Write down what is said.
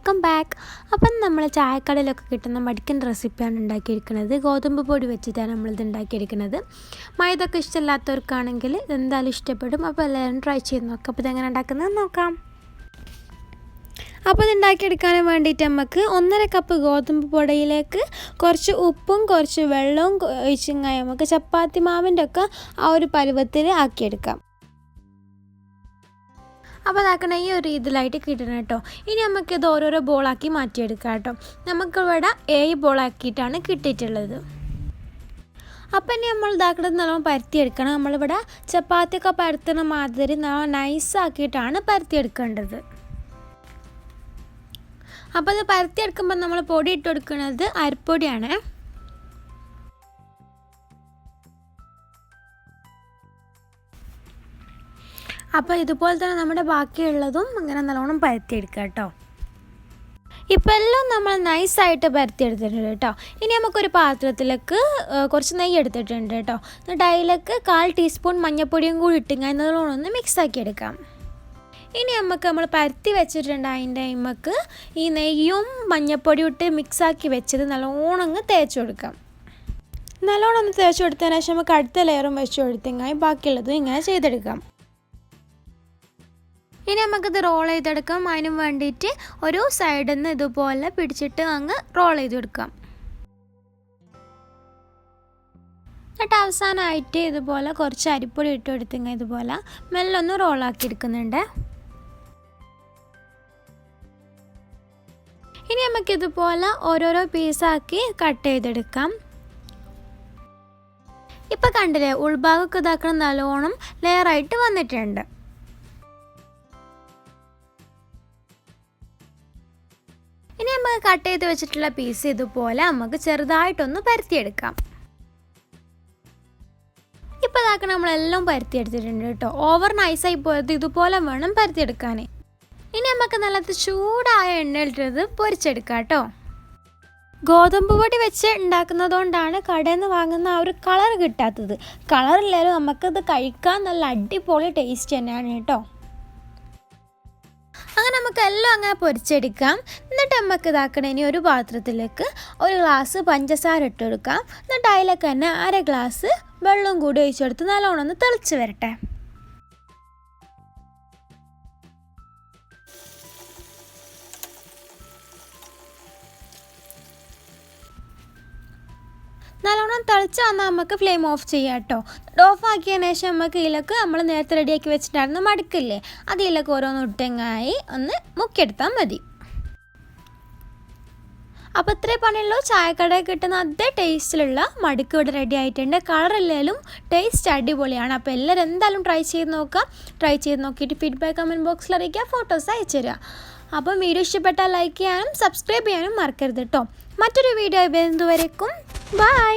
Welcome back. അപ്പം നമ്മൾ ചായക്കടയിലൊക്കെ കിട്ടുന്ന മടിക്കൻ റെസിപ്പിയാണ് ഉണ്ടാക്കിയിരിക്കുന്നത്. ഗോതമ്പ് പൊടി വെച്ചിട്ടാണ് നമ്മളിത് ഉണ്ടാക്കിയിരിക്കുന്നത്. മൈദൊക്കെ ഇഷ്ടമില്ലാത്തവർക്കാണെങ്കിൽ ഇതെന്തായാലും ഇഷ്ടപ്പെടും. അപ്പോൾ എല്ലാവരും ട്രൈ ചെയ്ത് നോക്കാം. അപ്പോൾ ഇതെങ്ങനെ ഉണ്ടാക്കുന്നത് നോക്കാം. അപ്പോൾ ഇത് ഉണ്ടാക്കിയെടുക്കാൻ വേണ്ടിയിട്ട് നമുക്ക് 1.5 കപ്പ് ഗോതമ്പ് പൊടിയിലേക്ക് കുറച്ച് ഉപ്പും കുറച്ച് വെള്ളവും ഒഴിച്ചിങ്ങായി നമുക്ക് ചപ്പാത്തി മാവിൻ്റെ ഒക്കെ ആ ഒരു പരുവത്തിൽ ആക്കിയെടുക്കാം. അപ്പോൾ അതാക്കണ ഈ ഒരു ഇതിലായിട്ട് കിട്ടണം കേട്ടോ. ഇനി നമുക്കിത് ഓരോരോ ബോളാക്കി മാറ്റിയെടുക്കാം കേട്ടോ. നമുക്കിവിടെ 7 ബോളാക്കിയിട്ടാണ് കിട്ടിയിട്ടുള്ളത്. അപ്പം ഇനി നമ്മൾ ഇതാക്കുന്നത് നല്ലോണം പരത്തിയെടുക്കണം. നമ്മളിവിടെ ചപ്പാത്തിയൊക്കെ പരത്തുന്ന മാതിരി നൈസാക്കിയിട്ടാണ് പരത്തിയെടുക്കേണ്ടത്. അപ്പോൾ അത് പരത്തിയെടുക്കുമ്പോൾ നമ്മൾ പൊടി ഇട്ട് കൊടുക്കുന്നത് അരിപ്പൊടിയാണ്. അപ്പോൾ ഇതുപോലെ തന്നെ നമ്മുടെ ബാക്കിയുള്ളതും ഇങ്ങനെ നല്ലോണം പരത്തിയെടുക്കുക കേട്ടോ. ഇപ്പോൾ എല്ലാം നമ്മൾ നൈസായിട്ട് പരത്തിയെടുത്തിട്ടുണ്ട് കേട്ടോ. ഇനി നമുക്കൊരു പാത്രത്തിലേക്ക് കുറച്ച് നെയ്യ് എടുത്തിട്ടുണ്ട് കേട്ടോ. എന്നിട്ട് അതിലേക്ക് 1/4 ടീസ്പൂൺ മഞ്ഞൾപ്പൊടിയും കൂടി ഇട്ടിങ്ങനെ നല്ലോണം ഒന്ന് മിക്സാക്കി എടുക്കാം. ഇനി നമ്മൾ പരത്തി വെച്ചിട്ടുണ്ട് അതിൻ്റെ നമുക്ക് ഈ നെയ്യും മഞ്ഞൾപ്പൊടിയും ഇട്ട് മിക്സാക്കി വെച്ചത് നല്ലോണം അങ്ങ് തേച്ച് കൊടുക്കാം. നല്ലോണം ഒന്ന് തേച്ച് കൊടുത്തതിന് ശേഷം നമുക്ക് അടുത്ത ലെയറും വെച്ച് കൊടുത്തെങ്കിൽ ബാക്കിയുള്ളതും ഇങ്ങനെ ചെയ്തെടുക്കാം. ഇനി നമുക്കിത് റോൾ ചെയ്തെടുക്കാം. അതിന് വേണ്ടിയിട്ട് ഒരു സൈഡിൽ നിന്ന് ഇതുപോലെ പിടിച്ചിട്ട് അങ്ങ് റോൾ ചെയ്തെടുക്കാം. എന്നിട്ട് അവസാനമായിട്ട് ഇതുപോലെ കുറച്ച് അരിപ്പൊടി ഇട്ട് കൊടുത്തെങ്കിൽ ഇതുപോലെ മെല്ലെ ഒന്ന് റോളാക്കി എടുക്കുന്നുണ്ട്. ഇനി നമുക്കിതുപോലെ ഓരോരോ പീസാക്കി കട്ട് ചെയ്തെടുക്കാം. ഇപ്പം കണ്ടില്ലേ, ഉൾഭാഗമൊക്കെ ഇതാക്കണം നല്ലോണം ലെയറായിട്ട് വന്നിട്ടുണ്ട്. ഇനി നമുക്ക് കട്ട് ചെയ്ത് വെച്ചിട്ടുള്ള പീസ് ഇതുപോലെ നമുക്ക് ചെറുതായിട്ടൊന്ന് പരത്തിയെടുക്കാം. ഇപ്പോൾ ഇതാക്കണം നമ്മളെല്ലാം പരത്തിയെടുത്തിട്ടുണ്ട് കേട്ടോ. ഓവർ നൈസായി പോയത് ഇതുപോലെ വേണം പരത്തിയെടുക്കാൻ. ഇനി നമുക്ക് നല്ല ചൂടായ എണ്ണയിലിട്ടത് പൊരിച്ചെടുക്കാം കേട്ടോ. ഗോതമ്പ് പൊടി വെച്ച് ഉണ്ടാക്കുന്നതുകൊണ്ടാണ് കടയിൽ നിന്ന് വാങ്ങുന്ന ആ ഒരു കളർ കിട്ടാത്തത്. കളറില്ലാലും നമുക്കത് കഴിക്കാൻ നല്ല അടിപൊളി ടേസ്റ്റ് തന്നെയാണ് കേട്ടോ. അങ്ങനെ നമുക്ക് എല്ലാം അങ്ങനെ പൊരിച്ചെടുക്കാം. എന്നിട്ട് നമുക്ക് ഇതാക്കണം ഇനി ഒരു പാത്രത്തിലേക്ക് 1 ഗ്ലാസ് പഞ്ചസാര ഇട്ട് കൊടുക്കാം. എന്നിട്ട് അതിലേക്ക് തന്നെ 1/2 ഗ്ലാസ് വെള്ളം കൂടി ഒഴിച്ചെടുത്ത് നല്ലോണം ഒന്ന് തിളച്ച് വരട്ടെ. നല്ലോണം തിളച്ച് വന്നാൽ നമുക്ക് ഫ്ലെയിം ഓഫ് ചെയ്യാം കേട്ടോ. ഓഫ് ആക്കിയതിന് ശേഷം നമുക്ക് ഇതിലേക്ക് നമ്മൾ നേരത്തെ റെഡിയാക്കി വെച്ചിട്ടായിരുന്നു മടുക്കില്ലേ, അത് ഇതിലേക്ക് ഓരോന്ന് ഇട്ടെങ്ങായി ഒന്ന് മുക്കിയെടുത്താൽ മതി. അപ്പോൾ ഇത്രേ പണിയുള്ളൂ. ചായക്കടയിൽ കിട്ടുന്ന അതേ ടേസ്റ്റിലുള്ള മടുക്ക് ഇവിടെ റെഡി ആയിട്ടുണ്ട്. കളറില്ലാലും ടേസ്റ്റ് അടിപൊളിയാണ്. അപ്പോൾ എല്ലാവരും എന്തായാലും ട്രൈ ചെയ്ത് നോക്കാം. ട്രൈ ചെയ്ത് നോക്കിയിട്ട് ഫീഡ്ബാക്ക് കമൻറ്റ് ബോക്സിൽ അറിയിക്കുക, ഫോട്ടോസ് അയച്ചു തരിക. അപ്പം വീഡിയോ ഇഷ്ടപ്പെട്ടാൽ ലൈക്ക് ചെയ്യാനും സബ്സ്ക്രൈബ് ചെയ്യാനും മറക്കരുത് കേട്ടോ. മറ്റൊരു വീഡിയോ വരുന്നതുവരേക്കും ബൈ.